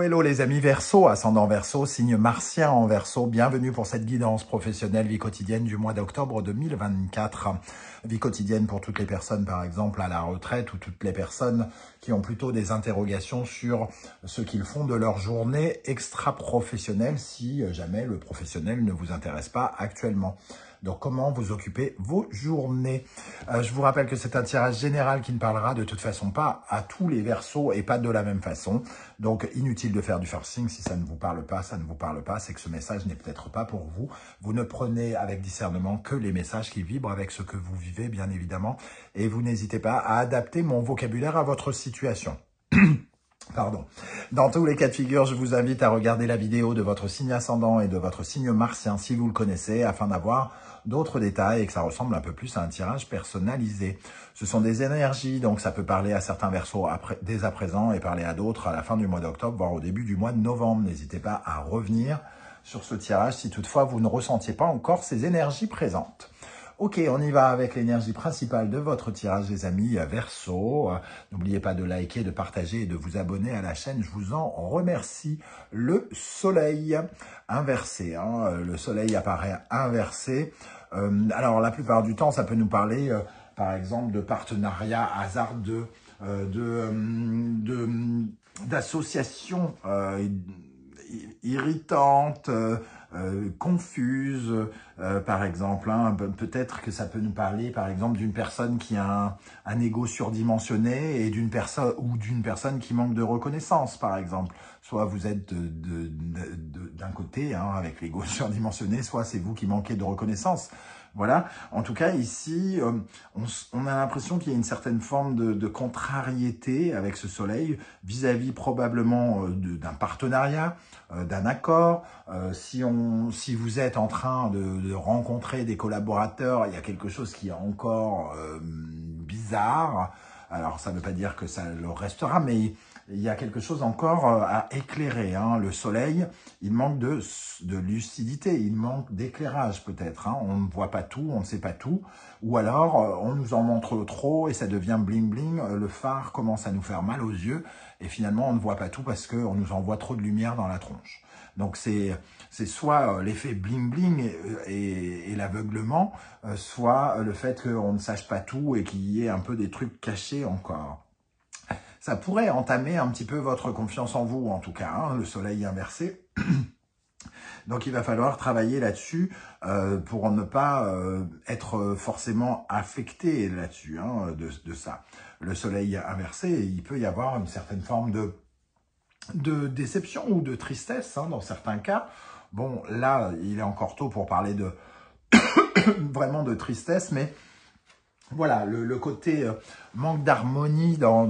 Hello, hello les amis Verseau, ascendant Verseau, signe martien en Verseau. Bienvenue pour cette guidance professionnelle vie quotidienne du mois d'octobre 2024. Vie quotidienne pour toutes les personnes, par exemple, à la retraite ou toutes les personnes qui ont plutôt des interrogations sur ce qu'ils font de leur journée extra-professionnelle si jamais le professionnel ne vous intéresse pas actuellement. Donc, comment vous occupez vos journées. Je vous rappelle que c'est un tirage général qui ne parlera de toute façon pas à tous les Verseaux et pas de la même façon. Donc, inutile de faire du forcing. Si ça ne vous parle pas, ça ne vous parle pas. C'est que ce message n'est peut-être pas pour vous. Vous ne prenez avec discernement que les messages qui vibrent avec ce que vous vivez, bien évidemment. Et vous n'hésitez pas à adapter mon vocabulaire à votre situation. Pardon. Dans tous les cas de figure, je vous invite à regarder la vidéo de votre signe ascendant et de votre signe martien si vous le connaissez, afin d'avoir d'autres détails et que ça ressemble un peu plus à un tirage personnalisé. Ce sont des énergies, donc ça peut parler à certains Verseaux dès à présent et parler à d'autres à la fin du mois d'octobre, voire au début du mois de novembre. N'hésitez pas à revenir sur ce tirage si toutefois vous ne ressentiez pas encore ces énergies présentes. Ok, on y va avec l'énergie principale de votre tirage, les amis Verseau. N'oubliez pas de liker, de partager et de vous abonner à la chaîne. Je vous en remercie. Le soleil inversé. Le soleil apparaît inversé. Alors, la plupart du temps, ça peut nous parler, par exemple, de partenariats hasardeux, d'associations irritantes, confuse, par exemple. Peut-être que ça peut nous parler, par exemple, d'une personne qui a un ego surdimensionné et d'une personne qui manque de reconnaissance, par exemple. Soit vous êtes d'un côté, avec l'ego surdimensionné, soit c'est vous qui manquez de reconnaissance. Voilà. En tout cas, ici, on a l'impression qu'il y a une certaine forme de contrariété avec ce soleil vis-à-vis probablement d'un partenariat, d'un accord. Si vous êtes en train de rencontrer des collaborateurs, il y a quelque chose qui est encore bizarre. Alors, ça ne veut pas dire que ça le restera, mais il y a quelque chose encore à éclairer. Le soleil, il manque de lucidité, il manque d'éclairage peut-être. On ne voit pas tout, on ne sait pas tout. Ou alors, on nous en montre trop et ça devient bling-bling. Le phare commence à nous faire mal aux yeux. Et finalement, on ne voit pas tout parce qu'on nous envoie trop de lumière dans la tronche. Donc, c'est soit l'effet bling-bling et l'aveuglement, soit le fait qu'on ne sache pas tout et qu'il y ait un peu des trucs cachés encore. Ça pourrait entamer un petit peu votre confiance en vous, en tout cas, le soleil inversé. Donc, il va falloir travailler là-dessus pour ne pas être forcément affecté là-dessus, de ça. Le soleil inversé, il peut y avoir une certaine forme de déception ou de tristesse, dans certains cas. Bon, là, il est encore tôt pour parler de vraiment de tristesse, mais voilà, le côté manque d'harmonie dans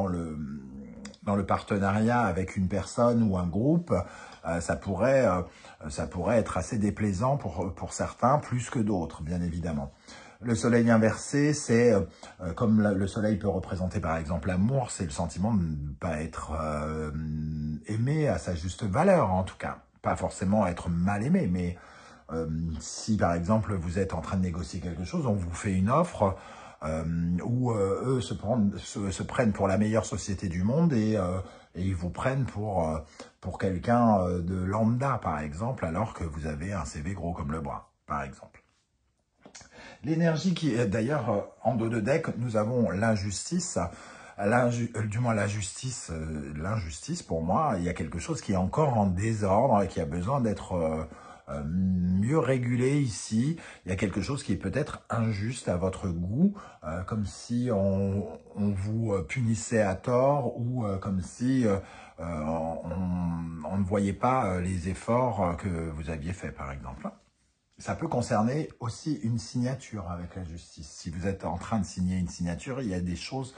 le partenariat avec une personne ou un groupe, ça pourrait être assez déplaisant pour certains, plus que d'autres, bien évidemment. Le soleil inversé, c'est comme le soleil peut représenter par exemple l'amour, c'est le sentiment de ne pas être aimé à sa juste valeur, en tout cas. Pas forcément être mal aimé, mais si par exemple vous êtes en train de négocier quelque chose, on vous fait une offre où eux se prennent pour la meilleure société du monde et ils vous prennent pour quelqu'un de lambda par exemple, alors que vous avez un CV gros comme le bras, par exemple. L'énergie qui est d'ailleurs en dos de deck, nous avons l'injustice. Du moins la justice, l'injustice pour moi, il y a quelque chose qui est encore en désordre et qui a besoin d'être mieux régulé ici. Il y a quelque chose qui est peut-être injuste à votre goût, comme si on vous punissait à tort ou comme si on ne voyait pas les efforts que vous aviez faits, par exemple. Ça peut concerner aussi une signature avec la justice. Si vous êtes en train de signer une signature, il y a des choses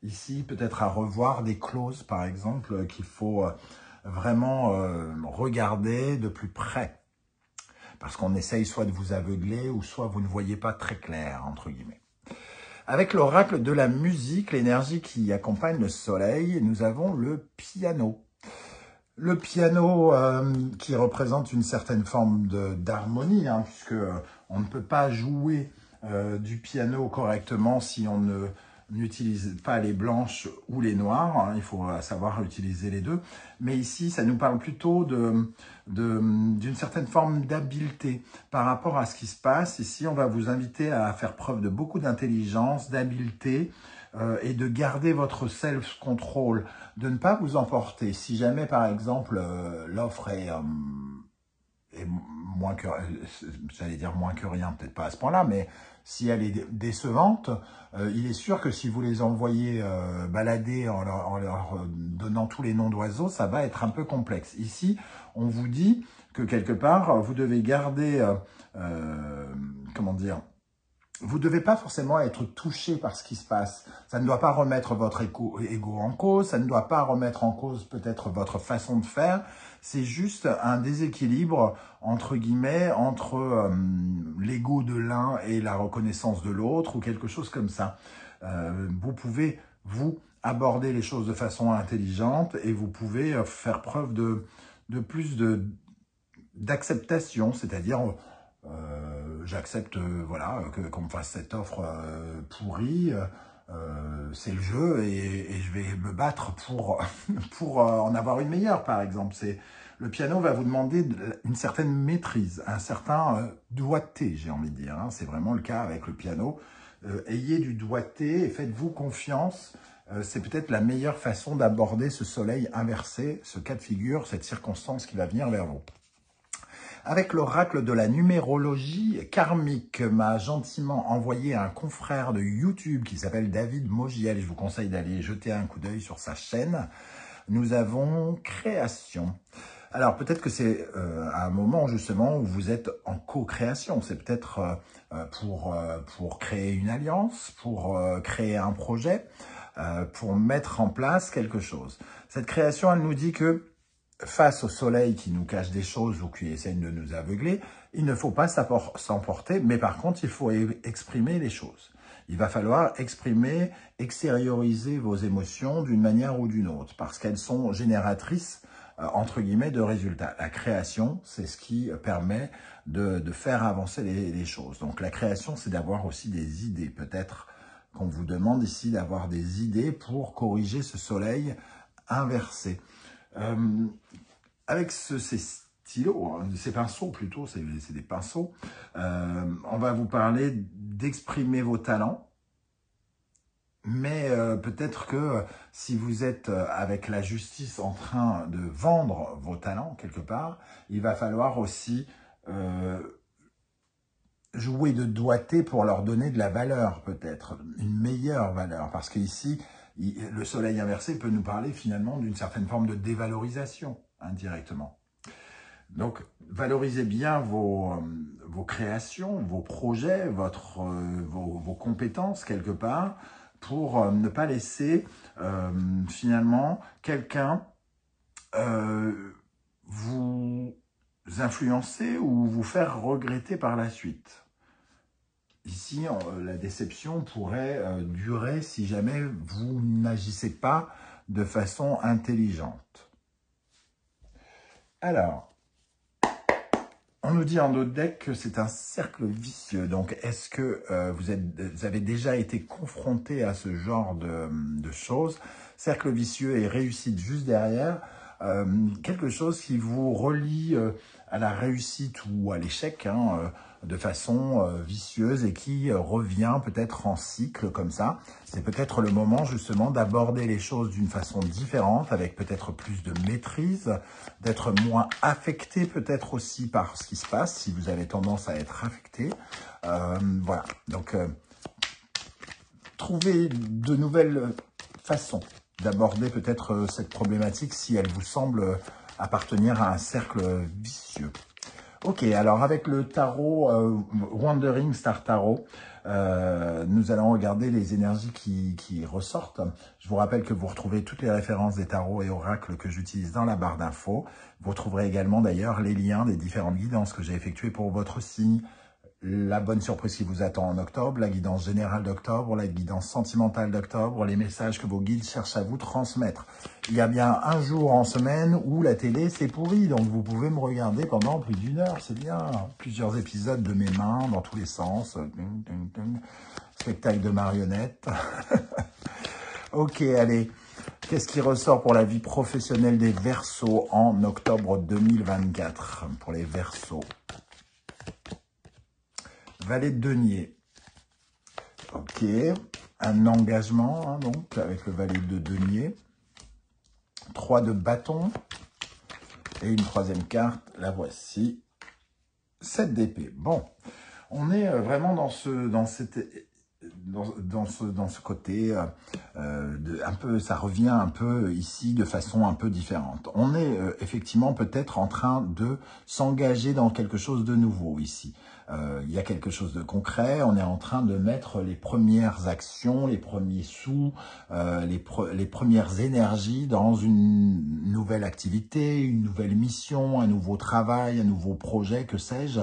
ici peut-être à revoir, des clauses par exemple, qu'il faut vraiment regarder de plus près. Parce qu'on essaye soit de vous aveugler ou soit vous ne voyez pas très clair, entre guillemets. Avec l'oracle de la musique, l'énergie qui accompagne le soleil, nous avons le piano. Le piano qui représente une certaine forme d'harmonie, puisque on ne peut pas jouer du piano correctement si on ne n'utilise pas les blanches ou les noires, hein, il faut savoir utiliser les deux. Mais ici, ça nous parle plutôt d'une certaine forme d'habileté par rapport à ce qui se passe. Ici, on va vous inviter à faire preuve de beaucoup d'intelligence, d'habileté, et de garder votre self-control, de ne pas vous emporter. Si jamais, par exemple, l'offre est moins que, j'allais dire moins que rien, peut-être pas à ce point-là, mais si elle est décevante, il est sûr que si vous les envoyez balader en leur donnant tous les noms d'oiseaux, ça va être un peu complexe. Ici, on vous dit que quelque part, vous devez garder, comment dire, vous ne devez pas forcément être touché par ce qui se passe. Ça ne doit pas remettre votre ego en cause, ça ne doit pas remettre en cause peut-être votre façon de faire. C'est juste un déséquilibre, entre guillemets, entre l'ego de l'un et la reconnaissance de l'autre, ou quelque chose comme ça. Vous pouvez, vous, aborder les choses de façon intelligente, et vous pouvez faire preuve de plus d'acceptation, c'est-à-dire... j'accepte voilà, qu'on me fasse cette offre pourrie, c'est le jeu et je vais me battre pour en avoir une meilleure, par exemple. Le piano va vous demander une certaine maîtrise, un certain doigté, j'ai envie de dire. Hein. C'est vraiment le cas avec le piano. Ayez du doigté et faites-vous confiance. C'est peut-être la meilleure façon d'aborder ce soleil inversé, ce cas de figure, cette circonstance qui va venir vers vous. Avec l'oracle de la numérologie karmique, m'a gentiment envoyé un confrère de YouTube qui s'appelle David Mogiel. Je vous conseille d'aller jeter un coup d'œil sur sa chaîne. Nous avons création. Alors peut-être que c'est à un moment justement où vous êtes en co-création. C'est peut-être pour créer une alliance, pour créer un projet, pour mettre en place quelque chose. Cette création, elle nous dit que face au soleil qui nous cache des choses ou qui essaye de nous aveugler, il ne faut pas s'emporter, mais par contre, il faut exprimer les choses. Il va falloir exprimer, extérioriser vos émotions d'une manière ou d'une autre, parce qu'elles sont génératrices, entre guillemets, de résultats. La création, c'est ce qui permet de faire avancer les choses. Donc la création, c'est d'avoir aussi des idées. Peut-être qu'on vous demande ici d'avoir des idées pour corriger ce soleil inversé. Avec ces stylos, ces pinceaux plutôt, c'est des pinceaux, on va vous parler d'exprimer vos talents, mais peut-être que si vous êtes avec la justice en train de vendre vos talents quelque part, il va falloir aussi jouer de doigté pour leur donner de la valeur peut-être, une meilleure valeur, parce qu'ici, le soleil inversé peut nous parler finalement d'une certaine forme de dévalorisation indirectement. Donc, valorisez bien vos créations, vos projets, vos compétences quelque part, pour ne pas laisser finalement quelqu'un vous influencer ou vous faire regretter par la suite. Ici, la déception pourrait durer si jamais vous n'agissez pas de façon intelligente. Alors, on nous dit en notre deck que c'est un cercle vicieux. Donc, est-ce que vous avez déjà été confronté à ce genre de choses? Cercle vicieux et réussite juste derrière. Quelque chose qui vous relie à la réussite ou à l'échec, hein, de façon vicieuse et qui revient peut-être en cycle comme ça. C'est peut-être le moment justement d'aborder les choses d'une façon différente, avec peut-être plus de maîtrise, d'être moins affecté peut-être aussi par ce qui se passe, si vous avez tendance à être affecté. Voilà, donc trouvez de nouvelles façons d'aborder peut-être cette problématique si elle vous semble appartenir à un cercle vicieux. Ok, alors avec le tarot Wandering Star Tarot, nous allons regarder les énergies qui ressortent. Je vous rappelle que vous retrouvez toutes les références des tarots et oracles que j'utilise dans la barre d'infos. Vous retrouverez également d'ailleurs les liens des différentes guidances que j'ai effectuées pour votre signe, la bonne surprise qui vous attend en octobre, la guidance générale d'octobre, la guidance sentimentale d'octobre, les messages que vos guides cherchent à vous transmettre. Il y a bien un jour en semaine où la télé c'est pourri, donc vous pouvez me regarder pendant plus d'1 heure, c'est bien. Plusieurs épisodes de mes mains dans tous les sens, spectacle de marionnettes. Ok, allez. Qu'est-ce qui ressort pour la vie professionnelle des Verseaux en octobre 2024 pour les Verseaux? Valet de denier. Ok, un engagement, hein, donc, avec le valet de denier. 3 de bâton. Et une troisième carte, la voici. 7 d'épée. Bon, on est vraiment dans ce côté, un peu, ça revient un peu ici de façon un peu différente. On est effectivement peut-être en train de s'engager dans quelque chose de nouveau ici. Il y a quelque chose de concret, on est en train de mettre les premières actions, les premiers sous, les premières énergies dans une nouvelle activité, une nouvelle mission, un nouveau travail, un nouveau projet, que sais-je,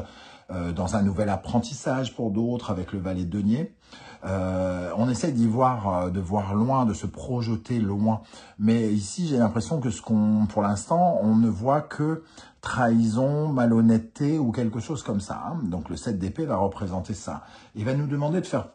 dans un nouvel apprentissage pour d'autres avec le valet de denier. On essaie de voir loin, de se projeter loin. Mais ici, j'ai l'impression que pour l'instant, on ne voit que trahison, malhonnêteté ou quelque chose comme ça. Hein. Donc le 7 d'épée va représenter ça. Il va nous demander de faire...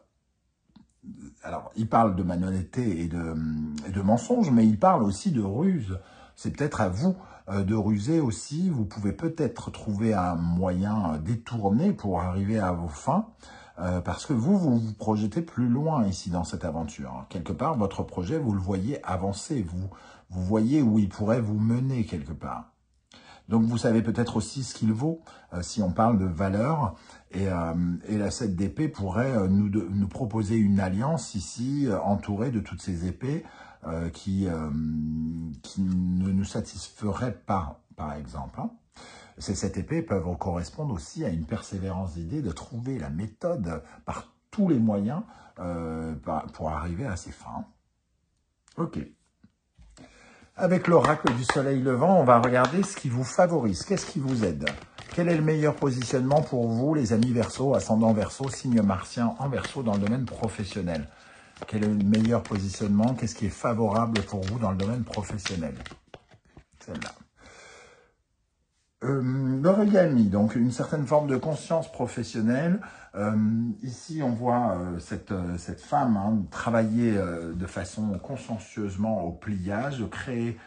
Alors, il parle de malhonnêteté et de mensonge, mais il parle aussi de ruse. C'est peut-être à vous de ruser aussi. Vous pouvez peut-être trouver un moyen détourné pour arriver à vos fins. Parce que vous projetez plus loin ici dans cette aventure. Quelque part, votre projet, vous le voyez avancer. Vous voyez où il pourrait vous mener quelque part. Donc, vous savez peut-être aussi ce qu'il vaut, si on parle de valeur. Et la 7 d'épée pourrait nous proposer une alliance ici, entourée de toutes ces épées qui ne nous satisferaient pas, par exemple. Hein. Ces 7 épées peuvent correspondre aussi à une persévérance d'idée de trouver la méthode par tous les moyens pour arriver à ses fins. Ok. Avec l'oracle du soleil levant, on va regarder ce qui vous favorise. Qu'est-ce qui vous aide? Quel est le meilleur positionnement pour vous, les amis Verseaux, ascendant Verseau, signe martien en Verseau dans le domaine professionnel? Quel est le meilleur positionnement? Qu'est-ce qui est favorable pour vous dans le domaine professionnel? Celle-là. L'origami, donc une certaine forme de conscience professionnelle. Ici, on voit cette femme hein, travailler de façon consciencieusement au pliage, créer,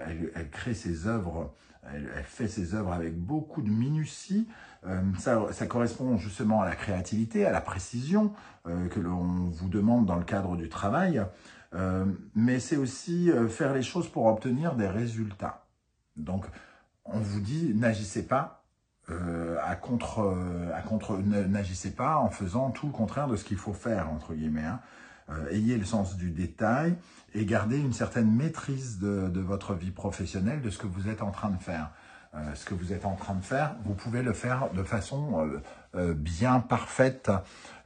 elle crée ses œuvres, elle fait ses œuvres avec beaucoup de minutie. Ça correspond justement à la créativité, à la précision que l'on vous demande dans le cadre du travail. Mais c'est aussi faire les choses pour obtenir des résultats. Donc, on vous dit, n'agissez pas n'agissez pas en faisant tout le contraire de ce qu'il faut faire, entre guillemets. Hein. Ayez le sens du détail et gardez une certaine maîtrise de votre vie professionnelle, de ce que vous êtes en train de faire. Ce que vous êtes en train de faire, vous pouvez le faire de façon bien parfaite.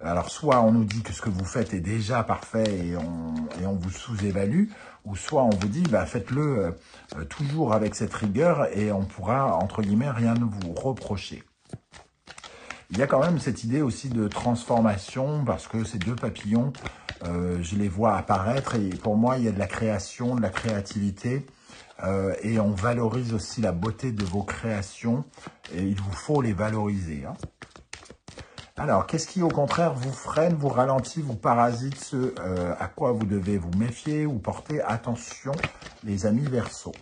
Alors, soit on nous dit que ce que vous faites est déjà parfait et on vous sous-évalue, ou soit on vous dit, bah, faites-le toujours avec cette rigueur et on pourra, entre guillemets, rien vous reprocher. Il y a quand même cette idée aussi de transformation, parce que ces deux papillons, je les vois apparaître, et pour moi, il y a de la création, de la créativité, et on valorise aussi la beauté de vos créations, et il vous faut les valoriser. Hein. Alors, qu'est-ce qui, au contraire, vous freine, vous ralentit, vous parasite, ce à quoi vous devez vous méfier ou porter attention, les amis Verseaux?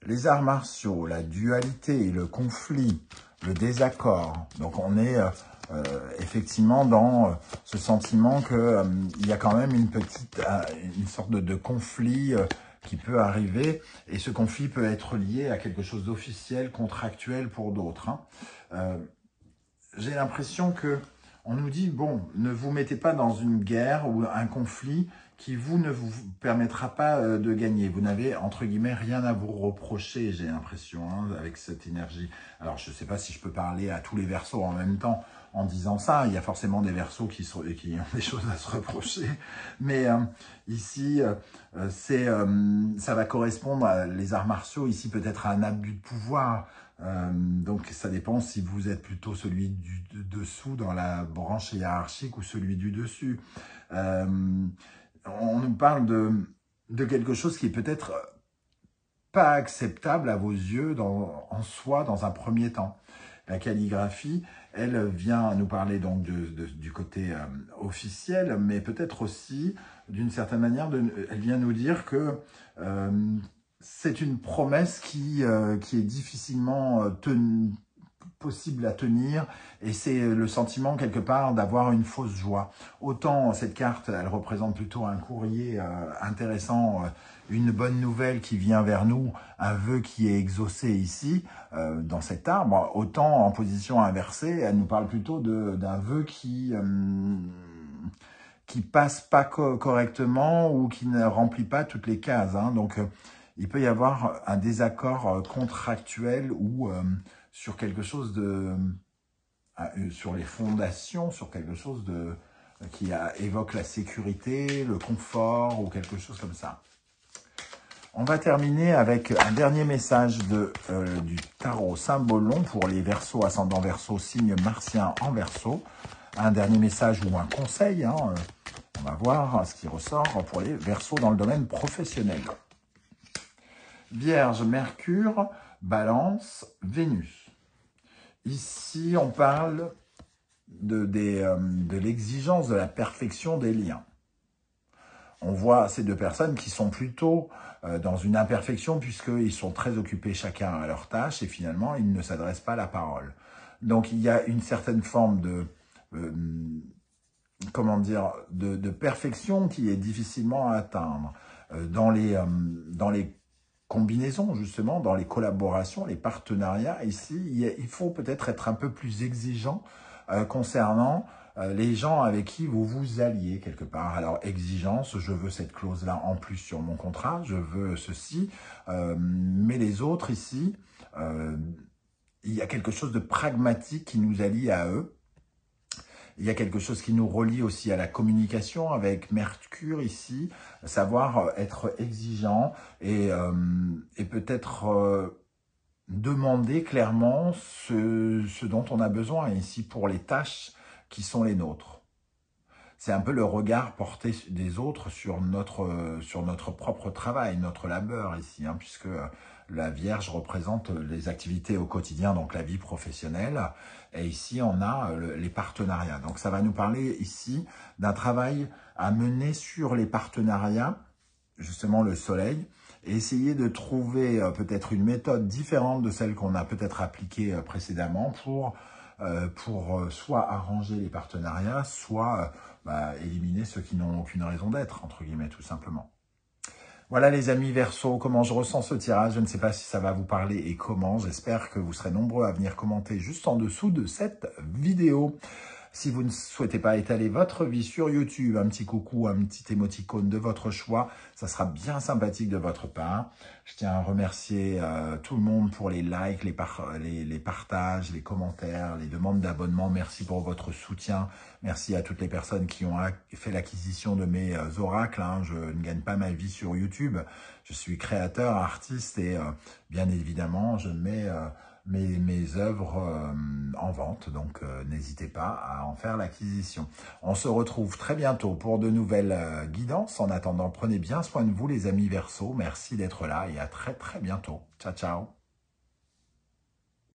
Les arts martiaux, la dualité, le conflit, le désaccord. Donc, on est effectivement dans ce sentiment qu'il y a quand même une sorte de conflit qui peut arriver, et ce conflit peut être lié à quelque chose d'officiel, contractuel pour d'autres. Hein. J'ai l'impression que on nous dit, bon, ne vous mettez pas dans une guerre ou un conflit qui ne vous permettra pas de gagner. Vous n'avez, entre guillemets, rien à vous reprocher, j'ai l'impression, hein, avec cette énergie. Alors, je ne sais pas si je peux parler à tous les Verseaux en même temps en disant ça. Il y a forcément des Verseaux qui ont des choses à se reprocher. Mais ici, ça va correspondre à les arts martiaux, ici peut-être à un abus de pouvoir. Donc, ça dépend si vous êtes plutôt celui du dessous dans la branche hiérarchique ou celui du dessus. On nous parle de quelque chose qui est peut-être pas acceptable à vos yeux en soi dans un premier temps. La calligraphie, elle vient nous parler donc du côté officiel, mais peut-être aussi, d'une certaine manière, elle vient nous dire que c'est une promesse qui est difficilement possible à tenir, et c'est le sentiment quelque part d'avoir une fausse joie. Autant cette carte, elle représente plutôt un courrier intéressant, une bonne nouvelle qui vient vers nous, un vœu qui est exaucé ici, dans cet arbre, autant en position inversée, elle nous parle plutôt d'un vœu qui passe pas correctement ou qui ne remplit pas toutes les cases. Hein. Donc, il peut y avoir un désaccord contractuel ou sur quelque chose sur les fondations, sur quelque chose qui évoque la sécurité, le confort ou quelque chose comme ça. On va terminer avec un dernier message du tarot Symbolon pour les Verseaux, ascendant Verseau, signe martien en Verseau. Un dernier message ou un conseil, hein, on va voir ce qui ressort pour les Verseaux dans le domaine professionnel. Vierge, Mercure, Balance, Vénus. Ici, on parle de l'exigence de la perfection des liens. On voit ces deux personnes qui sont plutôt dans une imperfection puisqu'ils sont très occupés chacun à leur tâche et finalement, ils ne s'adressent pas la parole. Donc, il y a une certaine forme de perfection qui est difficilement à atteindre. Dans les combinaisons, justement, dans les collaborations, les partenariats, ici, il faut peut-être être un peu plus exigeant concernant les gens avec qui vous vous alliez quelque part. Alors, exigence, je veux cette clause-là en plus sur mon contrat, je veux ceci, mais les autres ici, il y a quelque chose de pragmatique qui nous allie à eux. Il y a quelque chose qui nous relie aussi à la communication avec Mercure ici, savoir être exigeant et peut-être demander clairement ce dont on a besoin ici pour les tâches qui sont les nôtres. C'est un peu le regard porté des autres sur notre propre travail, notre labeur ici, hein, puisque la Vierge représente les activités au quotidien, donc la vie professionnelle. Et ici, on a les partenariats. Donc, ça va nous parler ici d'un travail à mener sur les partenariats, justement le soleil, et essayer de trouver peut-être une méthode différente de celle qu'on a peut-être appliquée précédemment pour soit arranger les partenariats, soit éliminer ceux qui n'ont aucune raison d'être, entre guillemets, tout simplement. Voilà les amis Verseau, comment je ressens ce tirage. Je ne sais pas si ça va vous parler et comment. J'espère que vous serez nombreux à venir commenter juste en dessous de cette vidéo. Si vous ne souhaitez pas étaler votre vie sur YouTube, un petit coucou, un petit émoticône de votre choix, ça sera bien sympathique de votre part. Je tiens à remercier tout le monde pour les likes, les partages, les commentaires, les demandes d'abonnement. Merci pour votre soutien. Merci à toutes les personnes qui ont fait l'acquisition de mes oracles. Hein. Je ne gagne pas ma vie sur YouTube. Je suis créateur, artiste et bien évidemment, je mets mes œuvres en vente, donc n'hésitez pas à en faire l'acquisition. On se retrouve très bientôt pour de nouvelles guidances. En attendant, prenez bien soin de vous les amis Verseau. Merci d'être là et à très très bientôt. Ciao, ciao.